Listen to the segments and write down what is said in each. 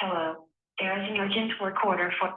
Hello, there is an urgent work order for.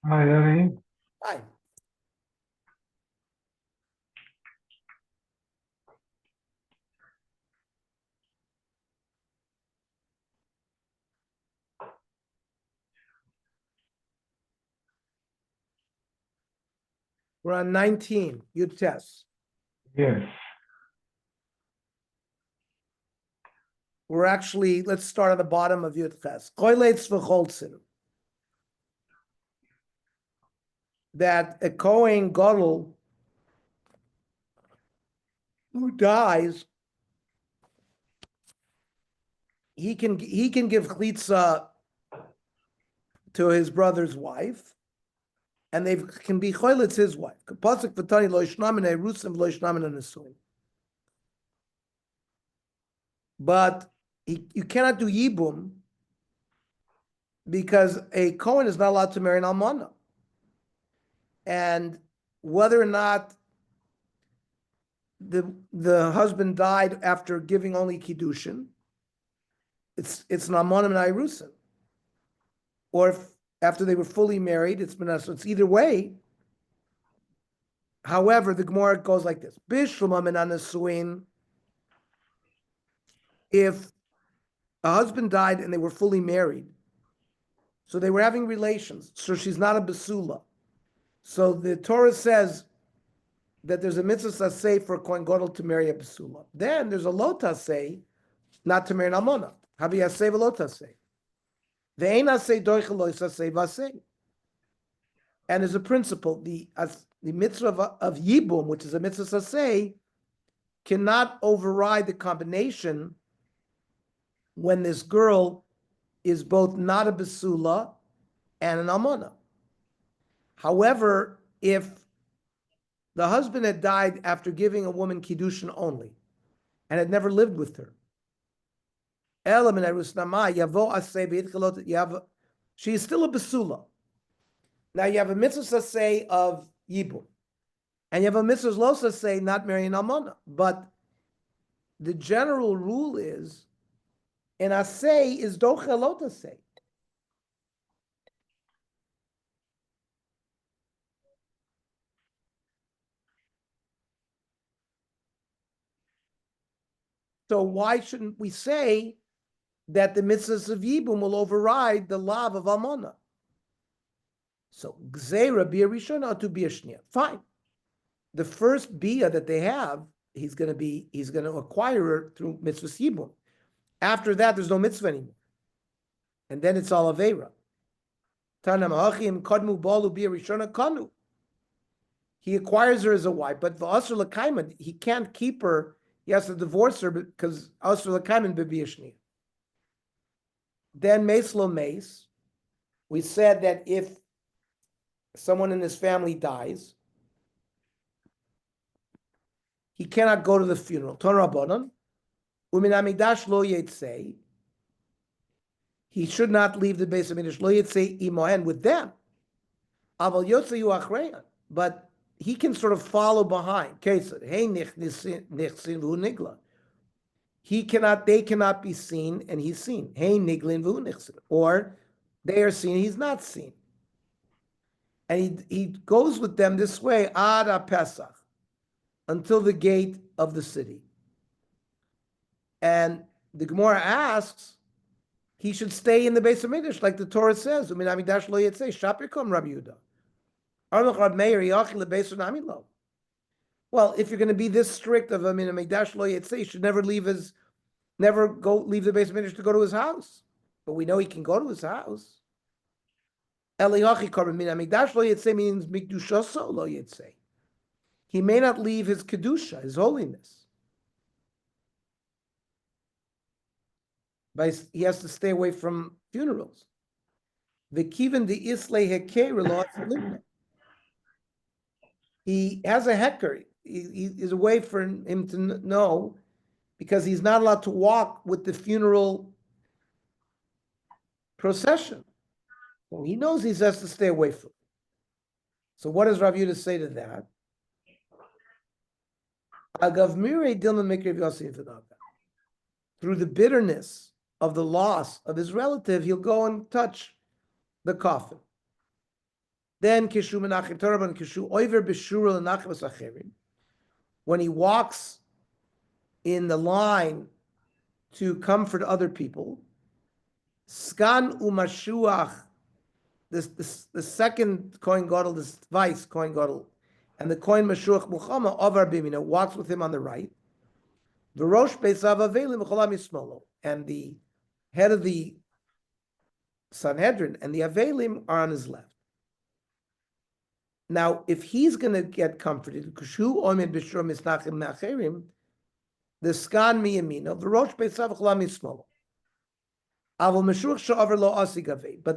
Hi, Eddie. Hi. We're on 19, Yud Tes. Yes. We're actually, let's start at the bottom of Yud Tes. Koiletz v'cholzin. That a Kohen Gadol who dies, he can give chalitza to his brother's wife, and they can be choilitz his wife. Pasuk v'tani lo yishnamin erusim lo yishnamin nesuin. But you cannot do yibum because a Kohen is not allowed to marry an almana. And whether or not the husband died after giving only kiddushin, it's an almana and irusin. Or if after they were fully married, it's been so it's either way. However, the Gemara goes like this: Bishlama min anasuin. If a husband died and they were fully married, so they were having relations, so she's not a basula. So the Torah says that there's a mitzvah say for a kohen gadol to marry a basula. Then there's a lota say not to marry an almona. Havi yaseh v'lota say. The ein aseh doichel lo yisaseh v'aseh. And as a principle, the mitzvah of yibum, which is a mitzvah say, cannot override the combination when this girl is both not a basula and an almona. However, if the husband had died after giving a woman kiddushin only and had never lived with her, she is still a basula. Now you have a mitzvah say of yibum, and you have a mitzvah losa say not marrying almana. But the general rule is, an asay is dochelot asay. So why shouldn't we say that the mitzvahs of yibum will override the law of almana? So gzeira bia rishona to bia shnia. Fine. The first bia that they have, he's going to acquire her through mitzvah yibum. After that, there's no mitzvah anymore, and then it's all avera. Tanam hachim kadmu balu bia rishona kanu. He acquires her as a wife, but v'asr l'kaiman, he can't keep her. He has to divorce her because asr l'kaiman b'bia shnia. Then meis lo meis. We said that if someone in his family dies, he cannot go to the funeral. Ton rabbanon, umin amidash lo yetzei. He should not leave the base of Midrash lo yetzei imohen with them. Aval yotzei hu achreyan, but he can sort of follow behind. Kesed hey nichsin v'hu nigla. They cannot be seen, and he's seen. Hey niglin v'hu nichsin, or they are seen, he's not seen. And he goes with them this way, ad Pesach, until the gate of the city. And the Gemara asks, he should stay in the base of Midrash, like the Torah says. Well, if you're going to be this strict of him in a Midrash lo yetzei, you should never leave the base of Midrash to go to his house. But we know he can go to his house. Eliyachi korban min hamikdash lo yetzei means mikdushaso lo yetzei. He may not leave his kedusha, his holiness. But he has to stay away from funerals. V'kiven de islay heker lo atzalibne. He has a heker. He is a way for him to know, because he's not allowed to walk with the funeral procession. So he knows he has to stay away from it. So what does Rav Yehuda say to that? Through the bitterness of the loss of his relative, he'll go and touch the coffin. Then when he walks in the line to comfort other people, skan umashuach, the second Kohen Gadol, this vice Kohen Gadol, and the Kohen Mashuach Muhammad Avar Bimina walks with him on the right. The Rosh Beisav Avelim Cholam Yismolo, and the head of the Sanhedrin and the Avelim are on his left. Now, if he's going to get comforted, Kushu Omed Bishur Misnachim Nacherim, the Skan Miyamino, the Rosh Beisav Cholam Yismolo. But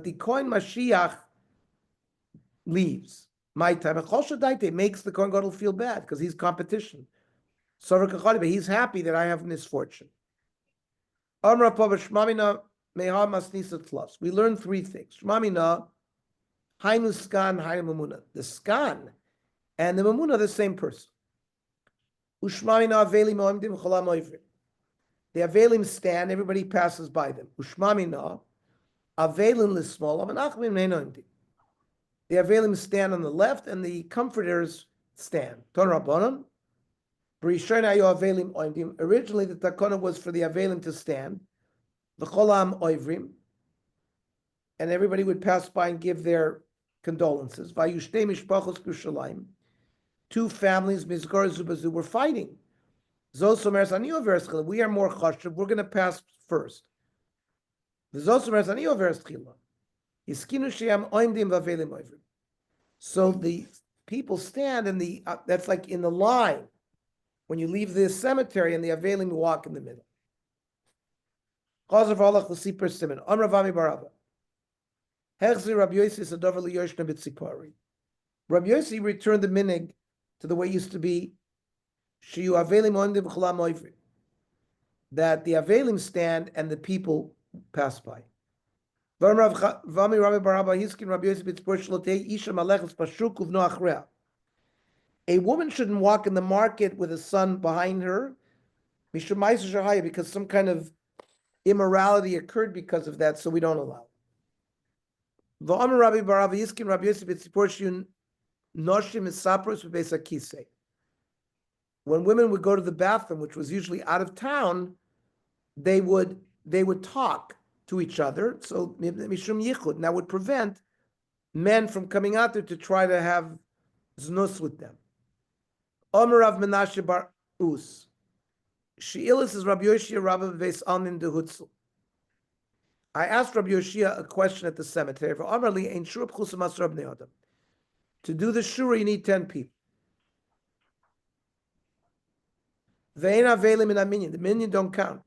the Kohen Mashiach leaves. My time, makes the Kohen Gadol feel bad because he's competition. But he's happy that I have misfortune. We learn three things. The Skan and the Mamuna are the same person. The Avelim stand, everybody passes by them. Ushmamina, Avelim lismol, Amanachmim neinoimdim. The Avelim stand on the left, and the comforters stand. Ton Rabbanon, B'rishon ayu Avelim oimdim. Originally, the takana was for the Avelim to stand. V'cholam oivrim, and everybody would pass by and give their condolences. Vayushtei mishpachos Yerushalayim. Two families, Mizgar Zubazu, were fighting. We are more chashuv. We're going to pass first. So the people stand in the that's like in the line when you leave the cemetery, and the avelim walk in the middle. Rabbi Yossi returned the minig to the way it used to be. That the Avelim stand and the people pass by. A woman shouldn't walk in the market with a son behind her, because some kind of immorality occurred because of that, so we don't allow. When women would go to the bathroom, which was usually out of town, they would talk to each other. So mishum yichud, and that would prevent men from coming out there to try to have znus with them. Omer Rav Menashe bar Us. She'ilis is Rabbi Yoshia Rabbi Beis Almin de Hutzel. I asked Rabbi Yoshia a question at the cemetery. For Omer Li ein shur b'chusam asar bnei adam. To do the shura, you need 10 people. Ve'en avelim in a minyan. The minyan don't count.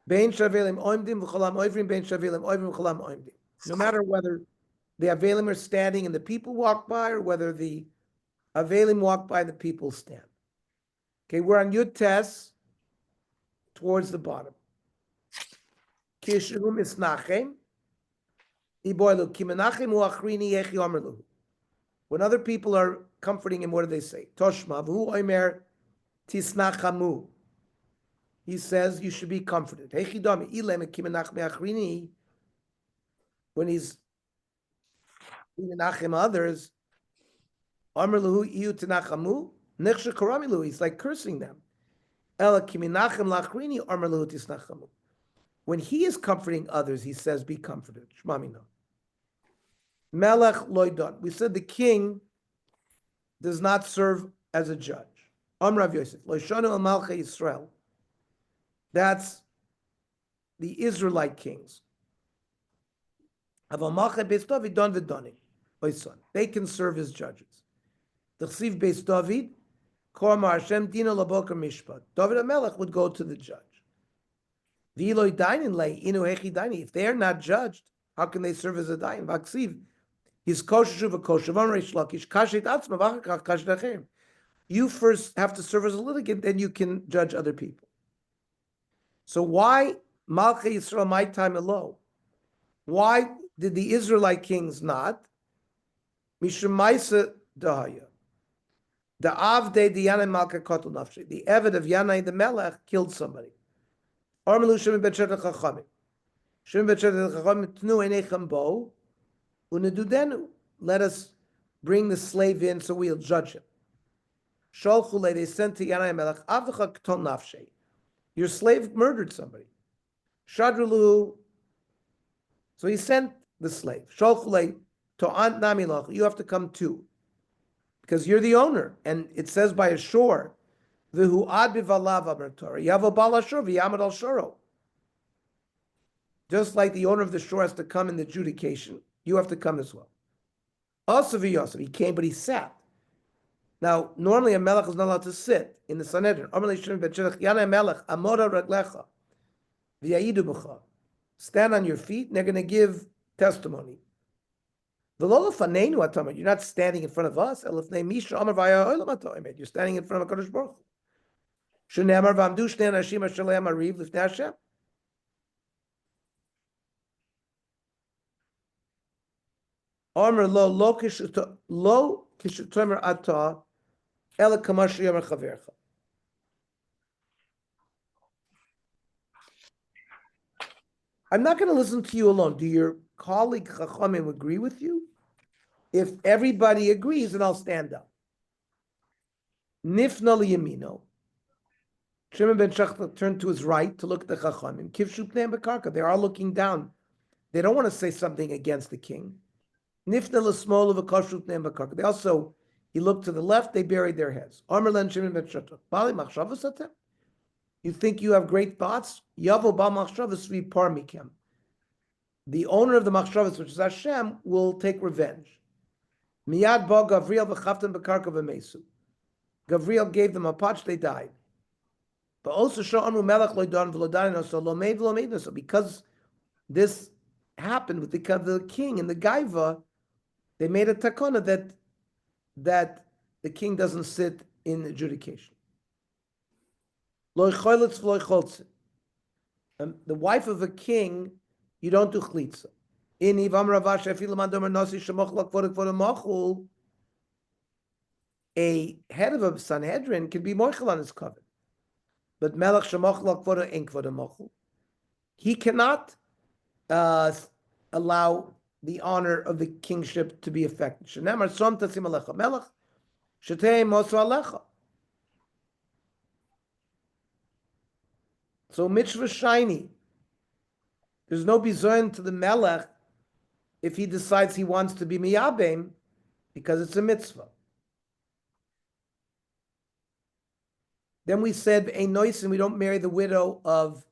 Bein shavelim oimdim v'cholam oivrim, bein shavelim oivrim v'cholam oimdim. No matter whether the avelim are standing and the people walk by, or whether the avelim walk by and the people stand. Okay, we're on Yud Tes, towards the bottom. Kishum isnachem, iboilu kimenachem uachrini yechi omerlu. When other people are comforting him, what do they say? Toshma v'hu oimer tisnachamu. He says you should be comforted. When he's menachem others, he's like cursing them. When he is comforting others, he says, be comforted. Melech loydon. We said the king does not serve as a judge. Amrav Yosef. Loishanu al Malcha Yisrael. That's the Israelite kings. They can serve as judges. The Chsiv Beis David, Korma Hashem Dina Laboker Mishpat. David HaMelech would go to the judge. If they are not judged, how can they serve as a dayan? Vaksiv, he's kosher v'kosher v'amreish lakish kashet atzma v'achakach kashet achim. You first have to serve as a litigant, then you can judge other people. So why Malchei Yisrael my time alone? Why did the Israelite kings not? Mishum Maisa Dahaya. The Avdei the Yanai Malka Kotel Nafshi. The Eved of Yanai the Melech killed somebody. Armelu Shimon ben Shedech Chachamim. Shimon ben Shedech Chachamim Tnu Einechem Bo Unedudenu. Let us bring the slave in so we'll judge him. Sholchule, they sent to Yanai Melech Avdecha Kotel Nafshi. Your slave murdered somebody. Shadrulu. So he sent the slave. Sholchule to Ant Namilach. You have to come too, because you're the owner, and it says by a shore, V'hu ad bivalav abrator yavo bal ashur v'yamad al shoro. Just like the owner of the shore has to come in the adjudication, you have to come as well. Also v'yosef, he came, but he sat. Now, normally a melech is not allowed to sit in the Sanhedrin. Stand on your feet, and they're going to give testimony. You're not standing in front of us. You're standing in front of HaKadosh Baruch Hu. I'm not going to listen to you alone. Do your colleague Chachamim agree with you? If everybody agrees, then I'll stand up. Nifna liyamino. Shimon ben Shachta turned to his right to look at the Chachamim. Kivshu pneim bekarka. They are looking down. They don't want to say something against the king. Nifna l'smol v'kashu pneim bekarka. They also, he looked to the left, they buried their heads. Amar len Shimon ben Shachta. Bali machshavas atem? You think you have great thoughts? Yavo ba machshavas v'par mikem. The owner of the machshavas, which is Hashem, will take revenge. Miyad ba Gavriel v'chaftan bekarka v'mesu. Gavriel gave them a punch, they died. But also Sha'amru Melech loidan v'lodanino, so lomeid v'lomeidno. So because this happened with the king and the gaiva, They made a takana that the king doesn't sit in adjudication. The wife of a king, you don't do chlitza. A head of a Sanhedrin can be moichel on his covet, but melech shemochlak kvoda ain't kvoda mochel. He cannot allow the honor of the kingship to be affected. Shenemar som tasim alecha melech shetei mosu alecha. So mitzvah shiny. There's no bizoin to the melech if he decides he wants to be miyabim, because it's a mitzvah. Then we said a noisin, we don't marry the widow of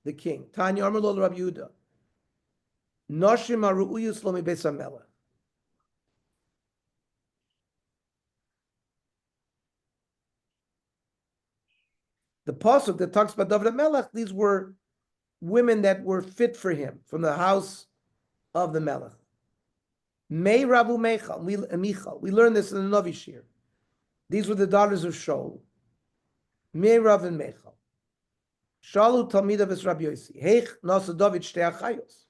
the king. Tanya Amrullah Rabbi Yehuda. Noshim aru'uyus lo mibeis hamelech. The pasuk that talks about David Melech, these were women that were fit for him from the house of the Melech. Mei Rabu Michal. We learned this in the Novi Shir. These were the daughters of Shaul. Mei Rav and Michal. Shalu Talmid of Rabbi Yossi. Heich Nasa David Shtei Achayos.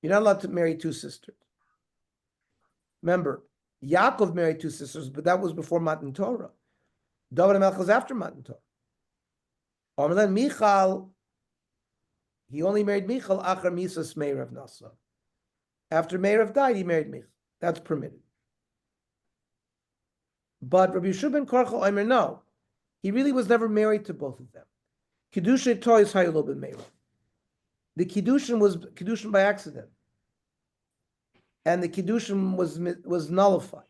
You're not allowed to marry two sisters. Remember, Yaakov married two sisters, but that was before Matan Torah. David Melech was after Matan Torah. Then Michal, he only married Michal achar misas Meirav Nasa. After Meirav died, he married Michal. That's permitted. But Rabbi Yeshua ben Korcha Omer, no, he really was never married to both of them. Kiddushay toys hayulo ben Meirav. The kiddushin was kiddushin by accident, and the kiddushin was nullified.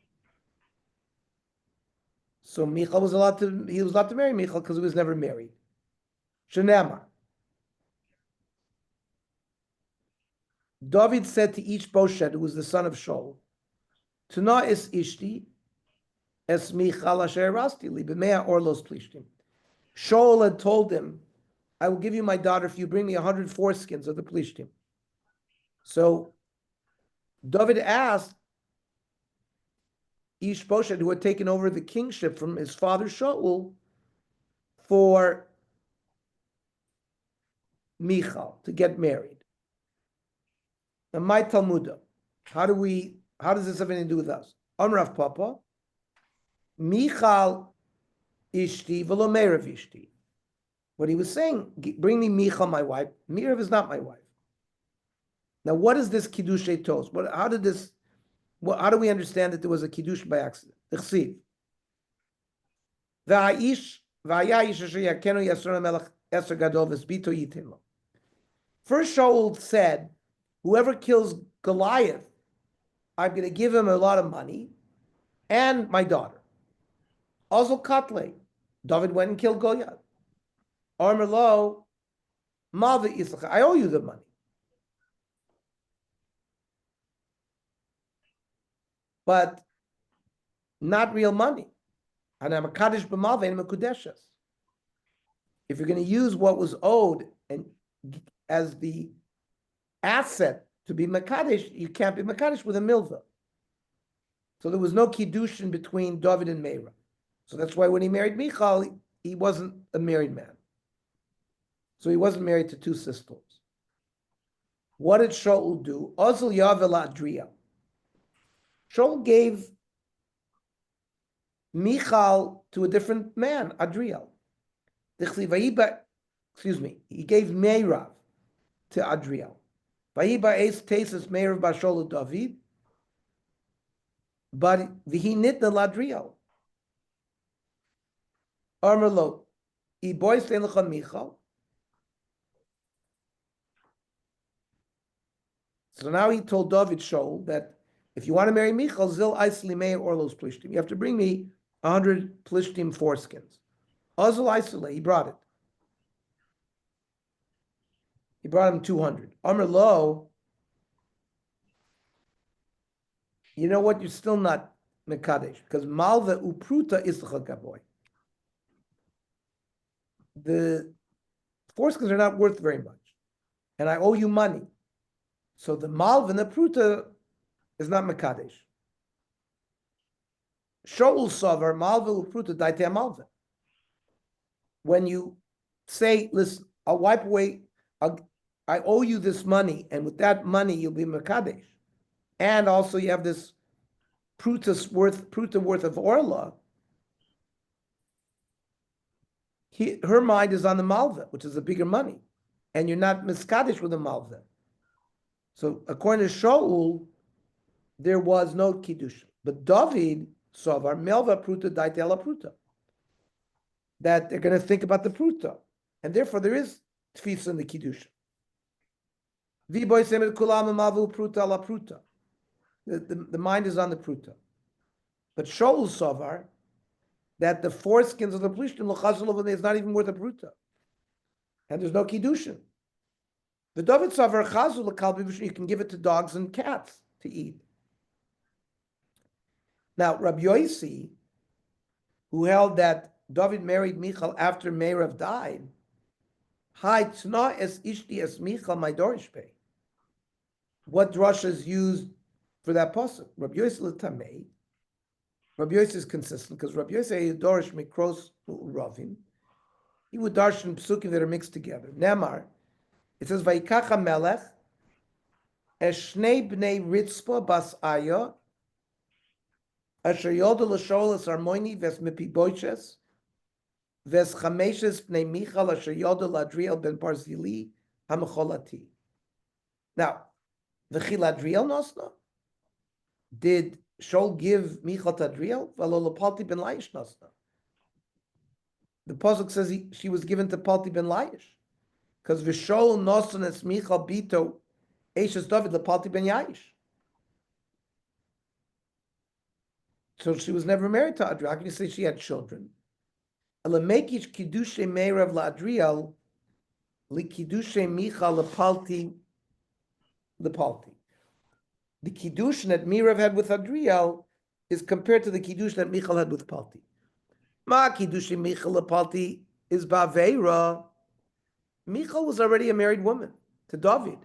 So Michal was allowed to marry Michal because he was never married. Shenamar. David said to each Boshet, who was the son of Shaul, Tana is ishti es Michal asher rasti li b'mea orlos plishtim. Shaul had told him, I will give you my daughter if you bring me 100 foreskins of the plishtim. So David asked Ishbosheth, who had taken over the kingship from his father Shaul, for Michal to get married. Now, my Talmudah, how does this have anything to do with us? Amrav Papa, Michal Ishti v'lo Meirav Ishti. What he was saying, bring me Michal, my wife. Meirav is not my wife. Now, what is this Kiddushei Tos? How do we understand that there was a Kiddush by accident? First Shaul said, whoever kills Goliath, I'm going to give him a lot of money and my daughter. Also Katle, David went and killed Goliath. Armor lo, Malva Yisrael, I owe you the money. But not real money. And I'm a Kaddish b'malva and I'm a Kudeshes. If you're going to use what was owed and as the asset to be Makadish, you can't be Makadish with a milva. So there was no Kiddushin between David and Meira. So that's why when he married Michal, he wasn't a married man. So he wasn't married to two sisters. What did Shaul do? Ozil Yavela Adria. Shaul gave Michal to a different man, Adriel. He gave Meirav to Adriel. Vayiba Eis Tesis Meirav Bashol David, but Vihi Nitna Ladriel. Armerlo, Iboy Steinlachon Michal. So now he told David Shaul that if you want to marry Michal, Zil Isli Meir Orlos Plishtim, you have to bring me 100 Plishtim foreskins. Ozil Isle, he brought it. He brought him 200. Amr Lo, you know what? You're still not Mekadesh because Malva Upruta is the Chagaboy. The foreskins are not worth very much, and I owe you money. So the Malva and the Pruta, is not Mekadesh. Shaul Savar, Malva Upruta Daitea Malva. When you say, listen, I'll wipe away, I owe you this money, and with that money you'll be Mekadesh. And also you have this pruta worth of Orla. Her mind is on the Malva, which is the bigger money. And you're not Miskadish with the Malva. So according to Shaul, there was no Kiddush. But David, Sovar, Melva Pruta Daitela Pruta. That they're going to think about the Pruta. And therefore there is Tfisa in the Kiddush. The mind is on the Pruta. But Shaul Sovar, that the foreskins of the Plishtim is not even worth a Pruta. And there's no Kiddushin. The David Savar Chazul Kalbi, you can give it to dogs and cats to eat. Now, Rabbi Yossi, who held that David married Michal after Meirav died, Hai Tzna es Ishti es Michal my Dorishpe. What drasha is used for that pasuk? Rabbi Yossi l'tamei. Rabbi Yossi is consistent because Rabbi Yossi Dorish Mikros Ravim. He would darshan psukim that are mixed together. Nemar, it says Vayikacha Melech Eshnei bnei Ritzpa bas Aya Asher Yoda l'Sholas Armoni ves Mipiboches ves Chameshes bnei Michal Asher Yoda l'Adriel ben Barzili Hamacholati. Now, the Chiladriel Nosna, did Shaul give Michal to Adriel? V'lo l'Palti ben Laish Nosna. The pasuk says she was given to Palti ben Laish, because V'Shaul Nosson es Michal Bito Eishes David l'Palti ben Yaish. So she was never married to Adriel. How can you say she had children? Elamekish Kiddushe Meirav la'Adriel liKiddushe Michal l'Palti l'Palti. The Kiddushin that Meirav had with Adriel is compared to the Kiddushin that Michal had with Palti. Ma Kiddushin Michal l'Palti is Baveira. Michal was already a married woman to David.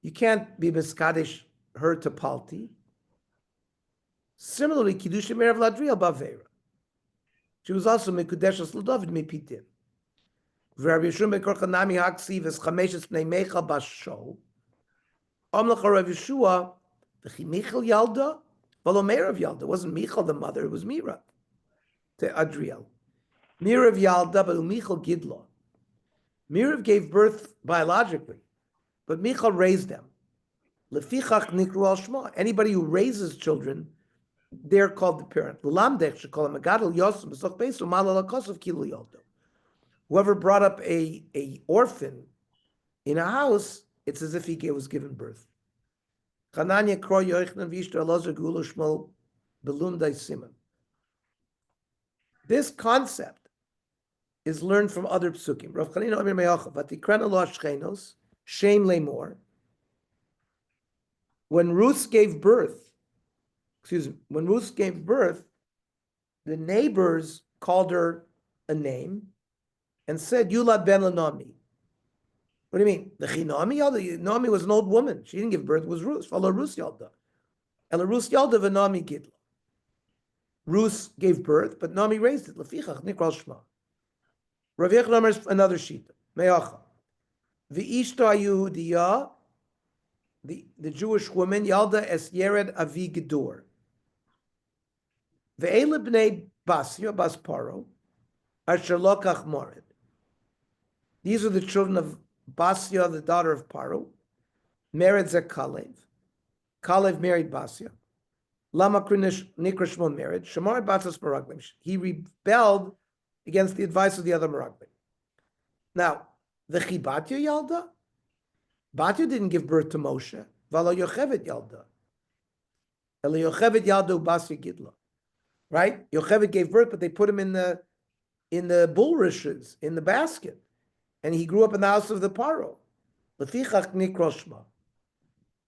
You can't be Miskadish her to Palti. Similarly, Kiddushin Meirav l'Adriel Baveira. She was also Mekudeshes l'David Mipitin. V'Rabbi Yeshua Bekorcha Nami Haksiv es Chameshes Pnei Michal Bas Shaul. Amlach Rabbi Yeshua v'chi Michal Yalda v'lo Meirav Yalda. It wasn't Michal the mother, it was Mirav to Adriel. Mirav Yalda but Michal Gidla. Mirav gave birth biologically, but Michal raised them. Lefichach Nikru al Shma. Anybody who raises children, they're called the parent. L'lamdech should call him Megadol Yosem B'soch Beisu Malal HaKosov Kilu Yalda. Whoever brought up a orphan in a house, it's as if he was given birth. Chananya Kro Yochanan Vishta Elazar Gula Shmuel Belundai Simon. This concept is learned from other psukim. Rav Chanina Omer Meyachav Vatikrana Lo Shchenos Shem Lemor. When Ruth gave birth, the neighbors called her a name and said, Yulad ben Lanomi. What do you mean? The Chinami Yalda? Naomi was an old woman. She didn't give birth, it was Ruth. Follow Ruth Yalda. And Ruth Yalda v'Naomi Gidla. Ruth gave birth, but Naomi raised it. Lefichach Nikral Shma. Rav Yechon is another shita. Me'acha. V'ishto Yehudiya, the Jewish woman, Yalda es Yered Avi Gedur. Ve'ele b'nei Basya, Bas Paro, asher lokach mored. These are the children of Basya, the daughter of Paro. Mered ze Kalev. Kalev married Basya. Lama Nikrashmon married. Shamar Batas Meraglim. He rebelled against the advice of the other Meraglim. Now, the Chibatya Yalda, Batya didn't give birth to Moshe. Valo Yochevet Yalda. Ela Yochevet Yalda Basya Gidla. Right? Yochevet gave birth, but they put him in the bulrushes, in the basket. And he grew up in the house of the Paro. Lefichach Nikroshma.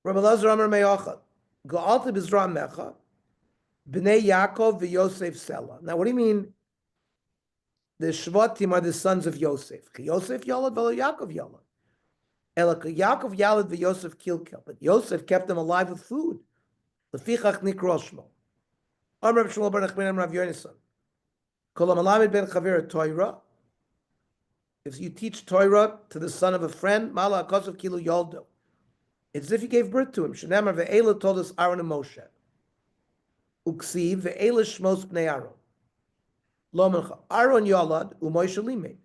Rabbi Lazar Amar Me'achad. Go'alta Bizra Mecha. Bnei Yaakov v'Yosef Sela. Now, what do you mean? The Shvatim are the sons of Yosef. Yosef Yalad v'lo Yaakov Yalad. Yaakov Yalad v'Yosef Kilkel. But Yosef kept them alive with food. Lefichach nikro Shmo. Amr Rav Shmuel bar Nachman Rav Yonasan. Kol hamalamed ben chaver Torah. If you teach Torah to the son of a friend, Mala Akosov Kilu Yoldo. It's as if you gave birth to him. Shenamar ve'ela told us Aaron and Moshe. Uksiv ve'ela shmos bnei Aaron. Lo melcha. Aaron yolad u'Moshe limed.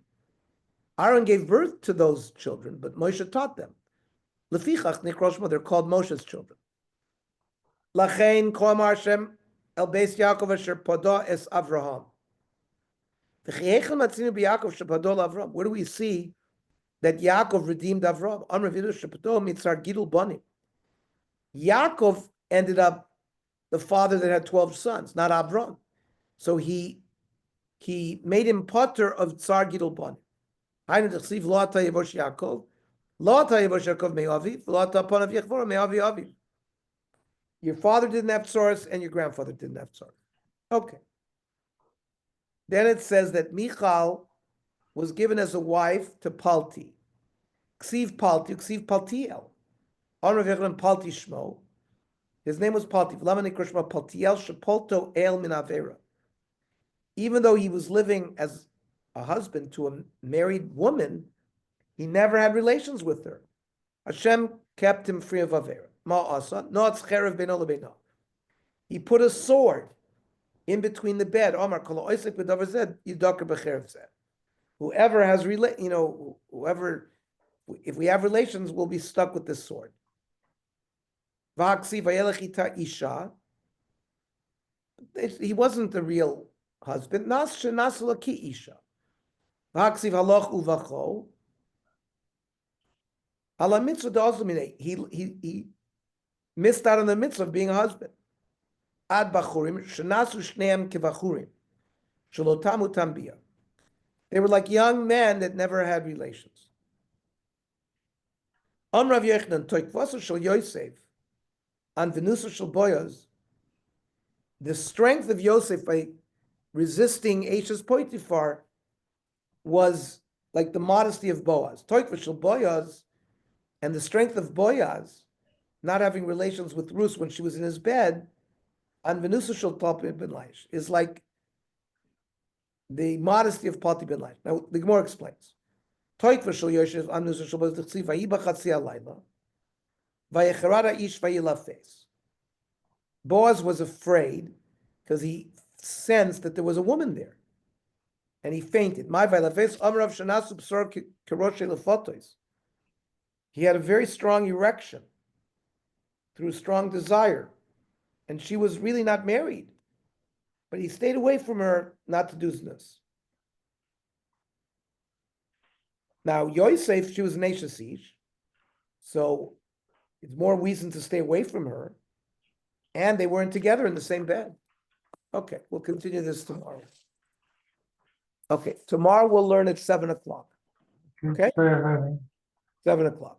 Aaron gave birth to those children, but Moshe taught them. Lefichach nikro Shmo. They're called Moshe's children. Lachein koamar Hashem el beis Yaakov asher poda es Avraham. Where do we see that Yaakov redeemed Avraham? Yaakov ended up the father that had 12 sons, not Avraham. So he made him potter of Tsar Gidul Banim. Your father didn't have tzoros and your grandfather didn't have tzoros. Okay. Then it says that Michal was given as a wife to Palti. Ksiv Paltiel. Honor of Yechon Palti Shmo. His name was Palti. V'lama nikra shmo Paltiel shepolto el min avera. Even though he was living as a husband to a married woman, he never had relations with her. Hashem kept him free of avera. Ma'asa no'atz cherev beino lebeino. He put a sword in between the bed. Omar kol oisek b'davar zed yidaker b'cherev zed. Whoever has whoever, if we have relations, we'll be stuck with this sword. V'haksiv vayelech ita isha. He wasn't the real husband. Nas shenas ki isha. V'haksiv haloch uvacho. Ala mitzvah da'ozumine. He missed out on the mitzvah of being a husband. Ad bachurim shenasu shneim kevachurim shalotamu tambia. They were like young men that never had relations. Rav Yochanan toikvasu shel Yosef and venusa shel Boaz. The strength of Yosef by resisting Eshes Potiphar was like the modesty of Boaz. Toikvasu shel Boaz, and the strength of Boaz not having relations with Ruth when she was in his bed, and venusa shel Palti ben Laish is like the modesty of Palti ben Laish. Now the Gemara explains. Toikva shel Yosef venusa shel Boaz d'chsiv vayiba chatzi halayla vayecharad ish vayilafes. Boaz was afraid because he sensed that there was a woman there, and he fainted. My vayilafes amrav shanasu b'sor kerosh lefotos. He had a very strong erection through strong desire, and she was really not married, but he stayed away from her not to do znus. Now Yosef, she was an Eshes Ish, so it's more reason to stay away from her, and they weren't together in the same bed. Okay, we'll continue this tomorrow. Okay, tomorrow we'll learn at 7:00. Okay? 7:00.